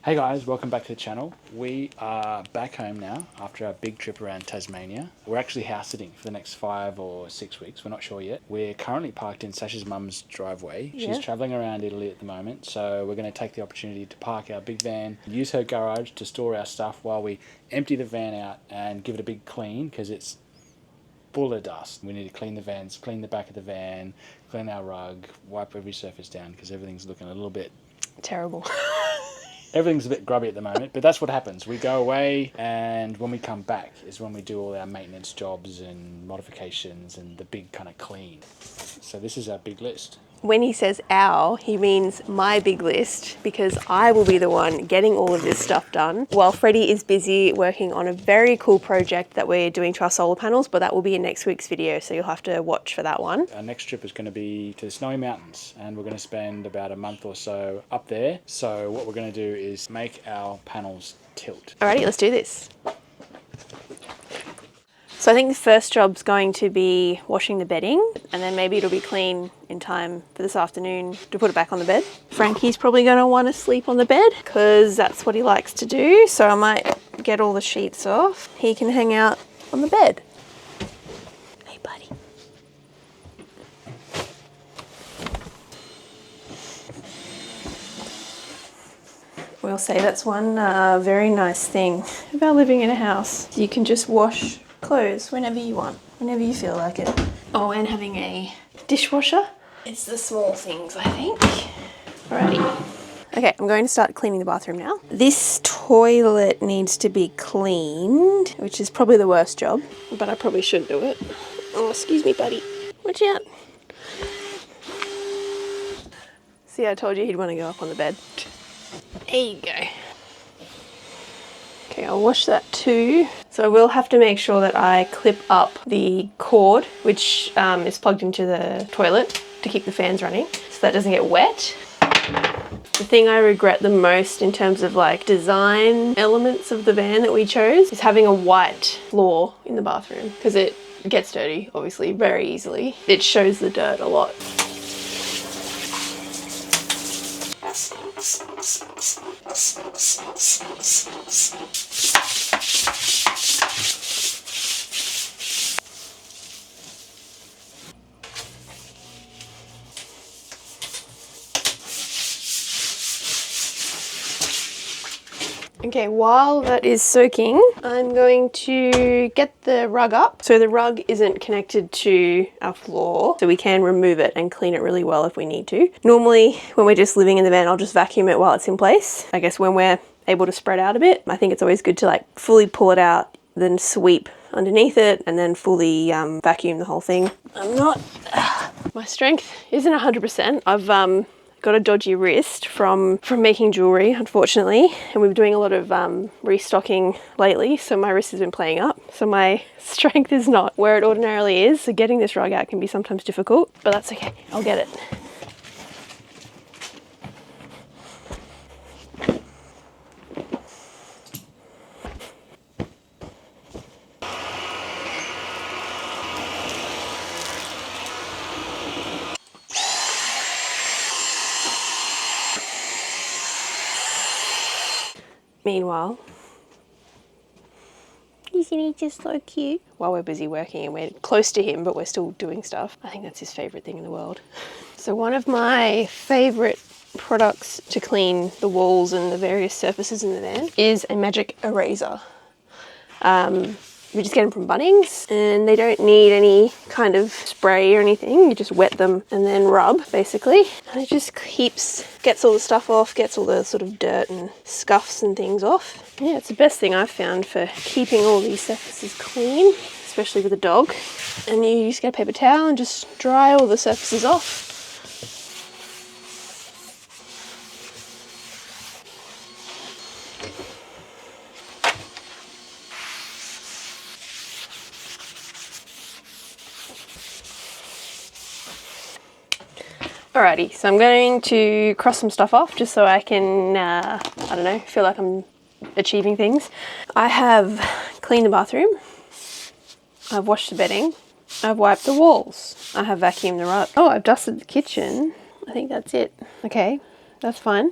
Hey guys, welcome back to the channel. We are back home now after our big trip around Tasmania. We're actually house sitting for the next 5 or 6 weeks, we're not sure yet. We're currently parked in Sasha's mum's driveway. She's travelling around Italy at the moment, so we're going to take the opportunity to park our big van, use her garage to store our stuff while we empty the van out and give it a big clean because it's full of dust. We need to clean the vents, clean the back of the van, clean our rug, wipe every surface down because everything's looking a little bit terrible. Everything's a bit grubby at the moment, but that's what happens. We go away, and when we come back is when we do all our maintenance jobs and modifications and the big kind of clean. So this is our big list. When he says our, he means my big list, because I will be the one getting all of this stuff done while Freddie is busy working on a very cool project that we're doing to our solar panels, but that will be in next week's video, so you'll have to watch for that one. Our next trip is going to be to the Snowy Mountains, and we're going to spend about a month or so up there. So what we're going to do is make our panels tilt. Alrighty, let's do this. So I think the first job's going to be washing the bedding, and then maybe it'll be clean in time for this afternoon to put it back on the bed. Frankie's probably going to want to sleep on the bed because that's what he likes to do. So I might get all the sheets off. He can hang out on the bed. Hey, buddy. We'll say that's one very nice thing about living in a house. You can just wash clothes whenever you want, whenever you feel like it. Oh, and having a dishwasher. It's the small things, I think. Alrighty. Okay, I'm going to start cleaning the bathroom now. This toilet needs to be cleaned, which is probably the worst job, but I probably should do it. Oh, excuse me, buddy. Watch out. See, I told you he'd want to go up on the bed. There you go. Okay, I'll wash that too. So I will have to make sure that I clip up the cord, which is plugged into the toilet to keep the fans running, so that doesn't get wet. The thing I regret the most in terms of like design elements of the van that we chose is having a white floor in the bathroom, because it gets dirty, obviously, very easily. It shows the dirt a lot. Okay, while that is soaking, I'm going to get the rug up. So the rug isn't connected to our floor, so we can remove it and clean it really well if we need to. Normally, when we're just living in the van, I'll just vacuum it while it's in place. I guess when we're able to spread out a bit, I think it's always good to like fully pull it out, then sweep underneath it, and then fully vacuum the whole thing. My strength isn't 100%. I've got a dodgy wrist from making jewellery, unfortunately, and we've been doing a lot of restocking lately, so my wrist has been playing up, so my strength is not where it ordinarily is, so getting this rug out can be sometimes difficult, but that's okay, I'll get it. Meanwhile, isn't he just so cute? While we're busy working and we're close to him, but we're still doing stuff. I think that's his favourite thing in the world. So one of my favourite products to clean the walls and the various surfaces in the van is a magic eraser. You just get them from Bunnings, and they don't need any kind of spray or anything. You just wet them and then rub, basically. And it just gets all the stuff off, gets all the sort of dirt and scuffs and things off. Yeah, it's the best thing I've found for keeping all these surfaces clean, especially with a dog. And you just get a paper towel and just dry all the surfaces off. Alrighty, so I'm going to cross some stuff off just so I can, I don't know, feel like I'm achieving things. I have cleaned the bathroom, I've washed the bedding, I've wiped the walls, I have vacuumed the rug. Oh, I've dusted the kitchen. I think that's it. Okay, that's fine.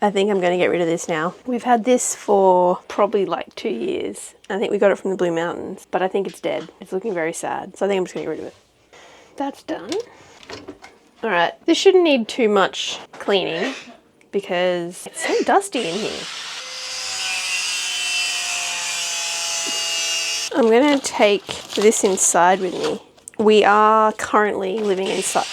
I think I'm going to get rid of this now. We've had this for probably like 2 years. I think we got it from the Blue Mountains, but I think it's dead. It's looking very sad. So I think I'm just going to get rid of it. That's done. All right, this shouldn't need too much cleaning because it's so dusty in here. I'm going to take this inside with me. We are currently living inside.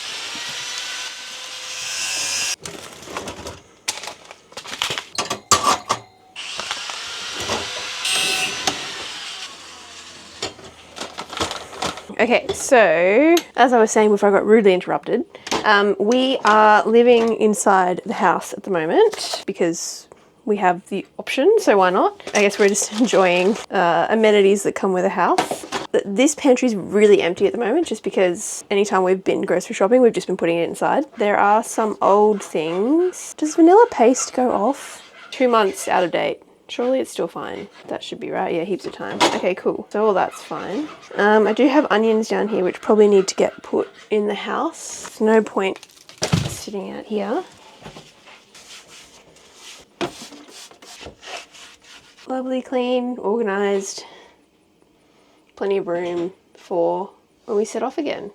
Okay, so as I was saying before I got rudely interrupted, we are living inside the house at the moment because we have the option, so why not? I guess we're just enjoying amenities that come with a house. This pantry is really empty at the moment just because anytime we've been grocery shopping, we've just been putting it inside. There are some old things. Does vanilla paste go off? 2 months out of date. Surely it's still fine. That should be right. Yeah, heaps of time. Okay, cool. So all that's fine. I do have onions down here which probably need to get put in the house. There's no point sitting out here. Lovely, clean, organised. Plenty of room for when we set off again.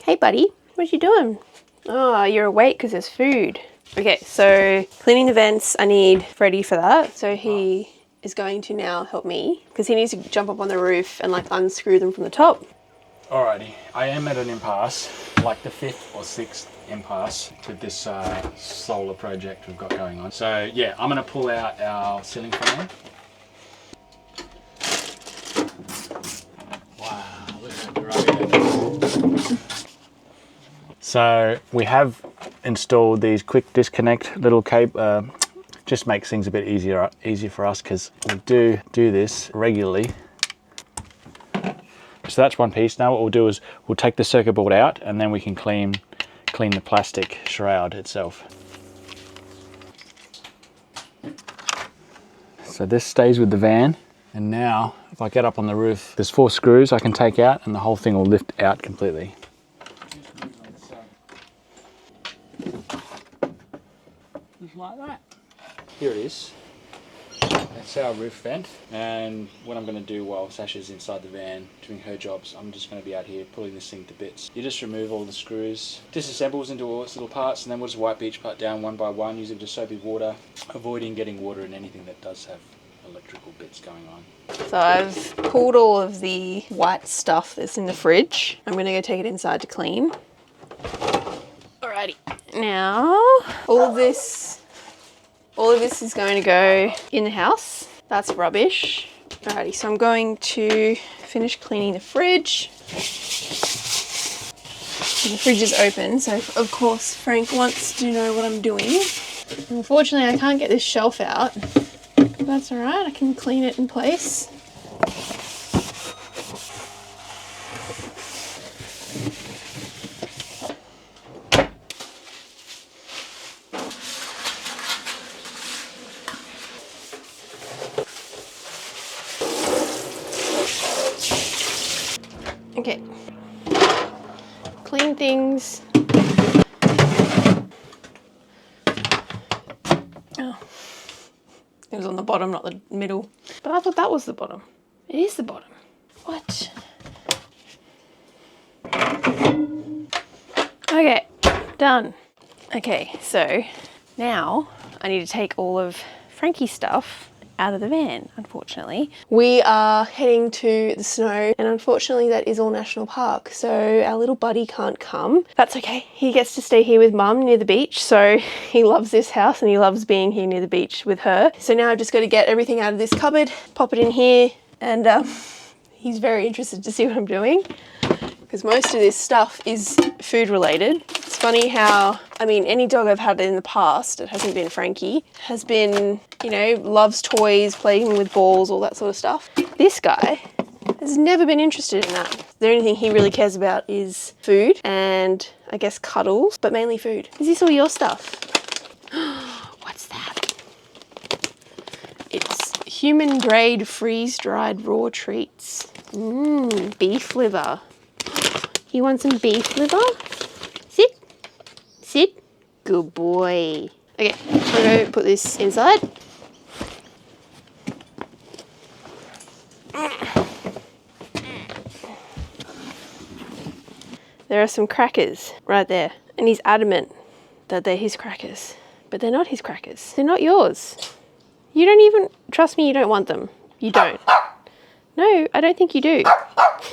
Hey buddy, what you doing? Oh, you're awake because there's food. Okay, so cleaning the vents, I need Freddie for that. So he is going to now help me because he needs to jump up on the roof and like unscrew them from the top. Alrighty, I am at an impasse, like the 5th or 6th impasse with this solar project we've got going on. So yeah, I'm gonna pull out our ceiling fan. Wow, look how great it is. So we have installed these quick disconnect little cable. Just makes things a bit easier for us because we do this regularly. So that's one piece. Now what we'll do is we'll take the circuit board out and then we can clean the plastic shroud itself. So this stays with the van, and now if I get up on the roof, there's 4 screws I can take out and the whole thing will lift out completely. Just like that. Here it is. That's our roof vent, and what I'm going to do while Sasha's inside the van doing her jobs, I'm just going to be out here pulling this thing to bits. You just remove all the screws, disassembles into all its little parts, and then we'll just wipe each part down one by one using just soapy water, avoiding getting water in anything that does have electrical bits going on. So I've pulled all of the white stuff that's in the fridge. I'm going to go take it inside to clean. Alrighty. Now, all of this is going to go in the house. That's rubbish. Alrighty, so I'm going to finish cleaning the fridge. And the fridge is open, so of course Frank wants to know what I'm doing. Unfortunately, I can't get this shelf out. That's alright, I can clean it in place. Okay, clean things. Oh, it was on the bottom, not the middle. But I thought that was the bottom. It is the bottom. What? Okay, done. Okay, so now I need to take all of Frankie's stuff out of the van, unfortunately. We are heading to the snow, and unfortunately that is all national park, so our little buddy can't come. That's okay, he gets to stay here with mum near the beach, so he loves this house and he loves being here near the beach with her. So now I've just got to get everything out of this cupboard, pop it in here, and he's very interested to see what I'm doing because most of this stuff is food related. It's funny how, I mean, any dog I've had in the past, it hasn't been Frankie, has been, you know, loves toys, playing with balls, all that sort of stuff. This guy has never been interested in that. The only thing he really cares about is food and I guess cuddles, but mainly food. Is this all your stuff? What's that? It's human grade freeze-dried raw treats. Beef liver. You want some beef liver? Sit. Sit. Good boy. Okay, I'm going to put this inside. There are some crackers right there, and he's adamant that they're his crackers, but they're not his crackers. They're not yours. You don't even, trust me, you don't want them. You don't. No, I don't think you do. I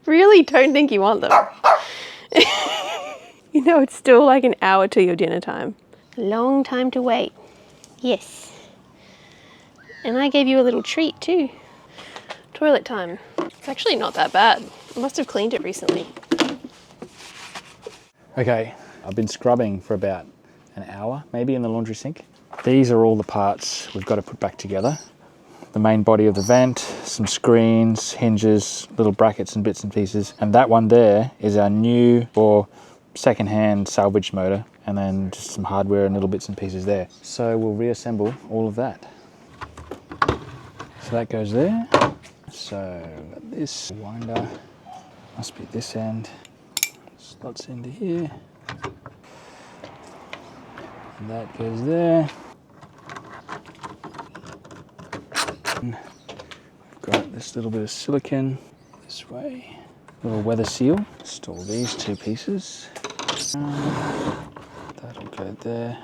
really don't think you want them. You know, it's still like an hour till your dinner time. A long time to wait. Yes. And I gave you a little treat too. Toilet time. It's actually not that bad. I must have cleaned it recently. Okay, I've been scrubbing for about an hour, maybe in the laundry sink. These are all the parts we've got to put back together. The main body of the vent, some screens, hinges, little brackets and bits and pieces. And that one there is our new or second-hand salvage motor, and then just some hardware and little bits and pieces there. So we'll reassemble all of that. So that goes there. So this winder must be this end. Slots into here. And that goes there. And we've got this little bit of silicone this way. Little weather seal. Install these two pieces. That'll go there.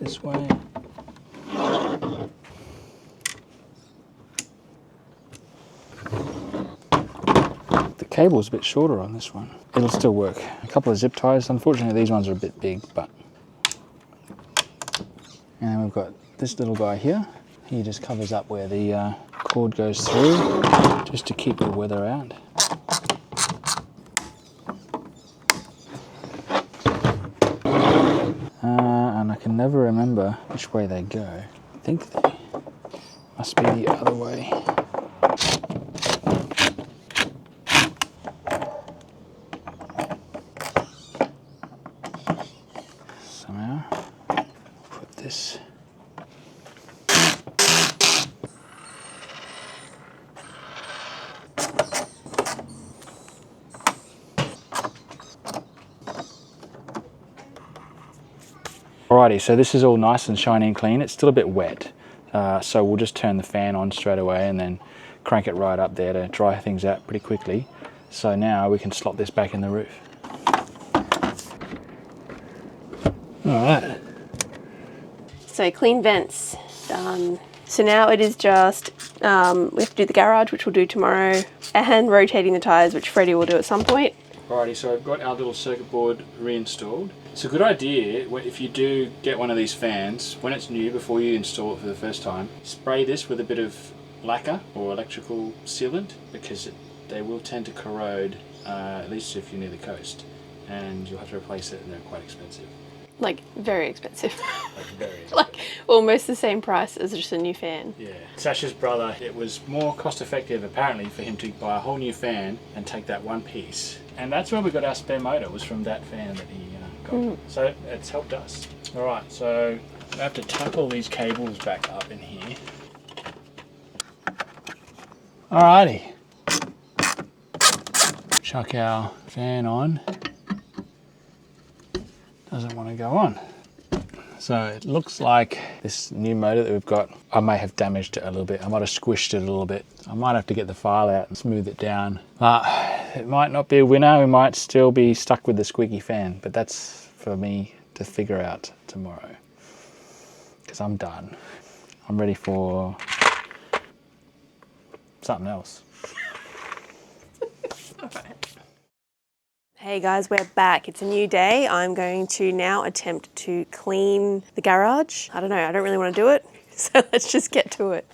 This way. The cable's a bit shorter on this one. It'll still work. A couple of zip ties. Unfortunately, these ones are a bit big, but. And then we've got this little guy here. He just covers up where the cord goes through, just to keep the weather out. And I can never remember which way they go. I think they must be the other way. Somehow, put this. Alrighty, so this is all nice and shiny and clean. It's still a bit wet, so we'll just turn the fan on straight away and then crank it right up there to dry things out pretty quickly. So now we can slot this back in the roof. Alright. So clean vents done. So now it is just, we have to do the garage, which we'll do tomorrow, and rotating the tyres, which Freddie will do at some point. Alrighty, so I've got our little circuit board reinstalled. It's a good idea if you do get one of these fans, when it's new, before you install it for the first time, spray this with a bit of lacquer or electrical sealant, because they will tend to corrode, at least if you're near the coast, and you'll have to replace it and they're quite expensive. Like, very expensive. Like, very expensive. Like, almost the same price as just a new fan. Yeah. Sasha's brother, it was more cost effective apparently for him to buy a whole new fan and take that one piece. And that's where we got our spare motor, was from that fan that he got. So it's helped us. Alright, so we have to tuck all these cables back up in here. Alrighty. Chuck our fan on. Doesn't want to go on. So it looks like this new motor that we've got, I may have damaged it a little bit. I might have squished it a little bit. I might have to get the file out and smooth it down. But it might not be a winner. We might still be stuck with the squeaky fan, but that's for me to figure out tomorrow. Because I'm done. I'm ready for something else. Hey guys, we're back. It's a new day. I'm going to now attempt to clean the garage. I don't know, I don't really want to do it, so let's just get to it.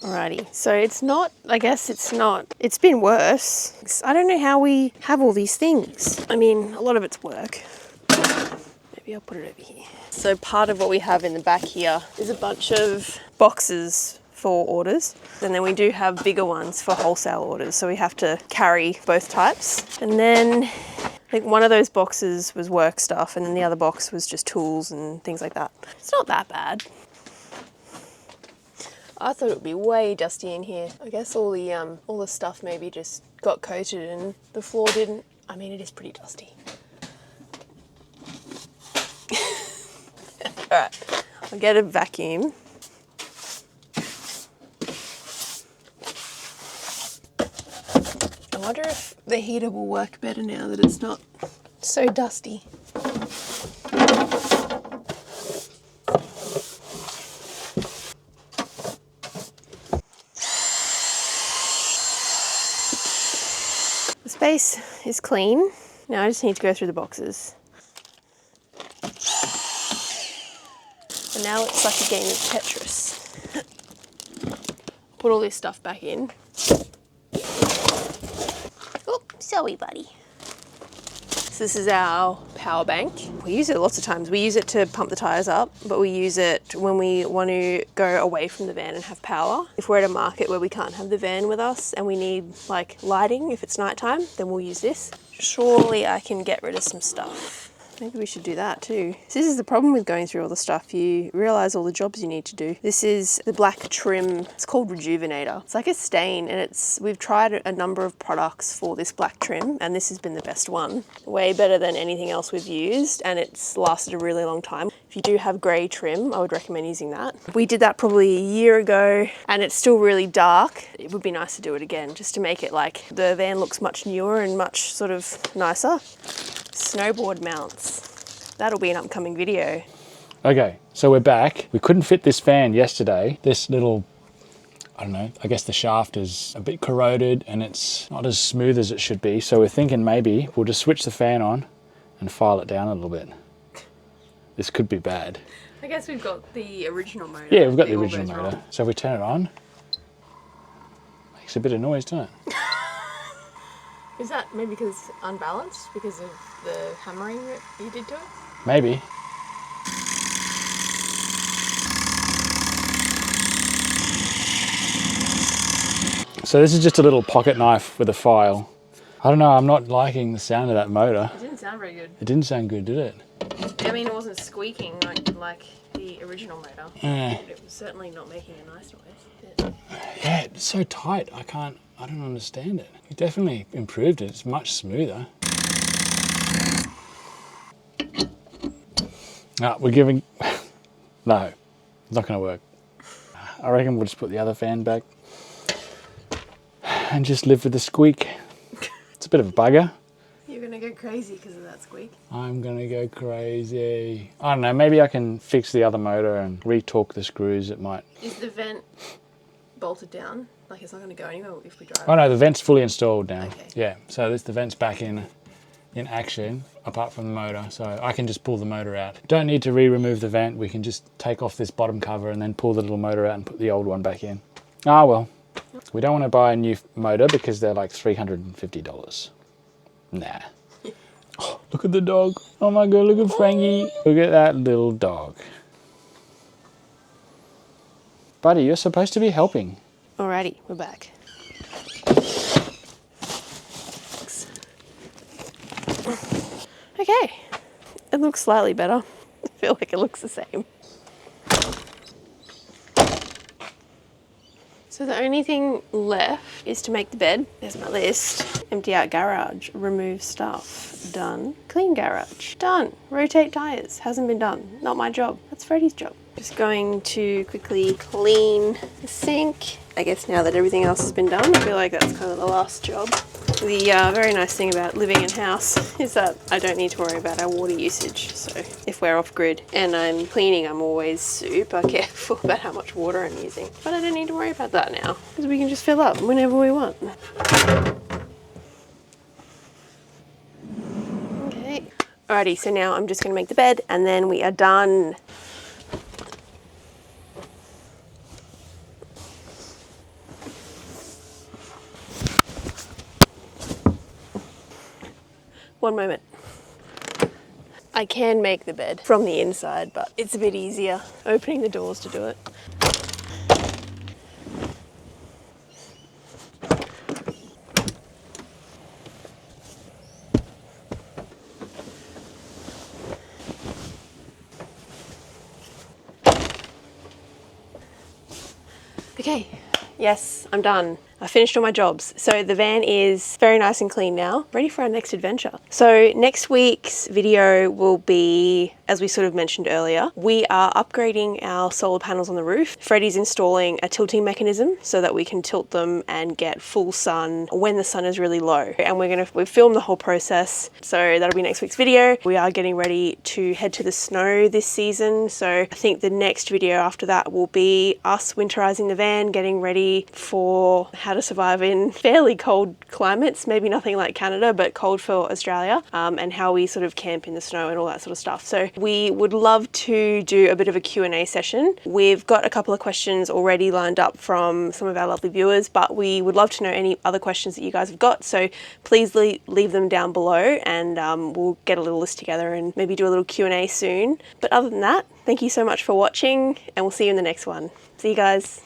Alrighty, so it's not, I guess it's not, it's been worse. I don't know how we have all these things. I mean, a lot of it's work. Maybe I'll put it over here. So part of what we have in the back here is a bunch of boxes for orders, and then we do have bigger ones for wholesale orders, so we have to carry both types. And then I think one of those boxes was work stuff, and then the other box was just tools and things like that. It's not that bad. I thought it would be way dusty in here. I guess all the stuff maybe just got coated and the floor didn't. I mean, it is pretty dusty. All right, I'll get a vacuum. I wonder if the heater will work better now that it's not so dusty. The space is clean. Now I just need to go through the boxes. And now it's like a game of Tetris. Put all this stuff back in. Oh, sorry, buddy. So this is our power bank. We use it lots of times. We use it to pump the tyres up, but we use it when we want to go away from the van and have power. If we're at a market where we can't have the van with us and we need like lighting, if it's nighttime, then we'll use this. Surely I can get rid of some stuff. Maybe we should do that too. So this is the problem with going through all the stuff. You realise all the jobs you need to do. This is the black trim. It's called Rejuvenator. It's like a stain, and we've tried a number of products for this black trim, and this has been the best one. Way better than anything else we've used, and it's lasted a really long time. If you do have grey trim, I would recommend using that. We did that probably a year ago, and it's still really dark. It would be nice to do it again, just to make it like the van looks much newer and much sort of nicer. Snowboard mounts. That'll be an upcoming video. Okay, so we're back. We couldn't fit this fan yesterday. This little, I don't know, I guess the shaft is a bit corroded and it's not as smooth as it should be. So we're thinking maybe we'll just switch the fan on and file it down a little bit. This could be bad. I guess we've got the original motor. Yeah, we've got the original motor. So if we turn it on, makes a bit of noise, doesn't it? Is that maybe because it's unbalanced because of the hammering that you did to it? Maybe. So this is just a little pocket knife with a file. I don't know, I'm not liking the sound of that motor. It didn't sound very good. It didn't sound good, did it? I mean, it wasn't squeaking like the original motor. But it was certainly not making a nice noise. Yeah, it's so tight, I don't understand it. It definitely improved it, it's much smoother. No, we're giving, no, it's not gonna work. I reckon we'll just put the other fan back and just live with the squeak. It's a bit of a bugger. You're gonna go crazy because of that squeak. I'm gonna go crazy. I don't know, maybe I can fix the other motor and re-torque the screws, it might. Is the vent bolted down? Like it's not gonna go anywhere if we drive? Oh no, the vent's fully installed now. Okay. Yeah, so the vent's back in action, apart from the motor, so I can just pull the motor out. Don't need to re-remove the vent, we can just take off this bottom cover and then pull the little motor out and put the old one back in. Ah well, we don't want to buy a new motor because they're like $350. Nah. Oh, look at the dog. Oh my god, look at Frankie. Look at that little dog. Buddy, you're supposed to be helping. Alrighty, we're back. Okay, it looks slightly better. I feel like it looks the same. So the only thing left is to make the bed. There's my list. Empty out garage, remove stuff, done. Clean garage, done. Rotate tyres, hasn't been done. Not my job, that's Freddie's job. Just going to quickly clean the sink. I guess now that everything else has been done, I feel like that's kind of the last job. The very nice thing about living in house is that I don't need to worry about our water usage. So if we're off grid and I'm cleaning, I'm always super careful about how much water I'm using. But I don't need to worry about that now because we can just fill up whenever we want. Okay. Alrighty, so now I'm just gonna make the bed and then we are done. One moment. I can make the bed from the inside, but it's a bit easier opening the doors to do it. Okay, yes, I'm done. I finished all my jobs. So the van is very nice and clean now, ready for our next adventure. So next week's video will be, as we sort of mentioned earlier, we are upgrading our solar panels on the roof. Freddie's installing a tilting mechanism so that we can tilt them and get full sun when the sun is really low. And we've filmed the whole process. So that'll be next week's video. We are getting ready to head to the snow this season. So I think the next video after that will be us winterizing the van, getting ready for how to survive in fairly cold climates, maybe nothing like Canada, but cold for Australia, and how we sort of camp in the snow and all that sort of stuff. So we would love to do a bit of a Q&A session. We've got a couple of questions already lined up from some of our lovely viewers, but we would love to know any other questions that you guys have got. So please leave them down below, and we'll get a little list together and maybe do a little Q&A soon. But other than that, thank you so much for watching, and we'll see you in the next one. See you guys.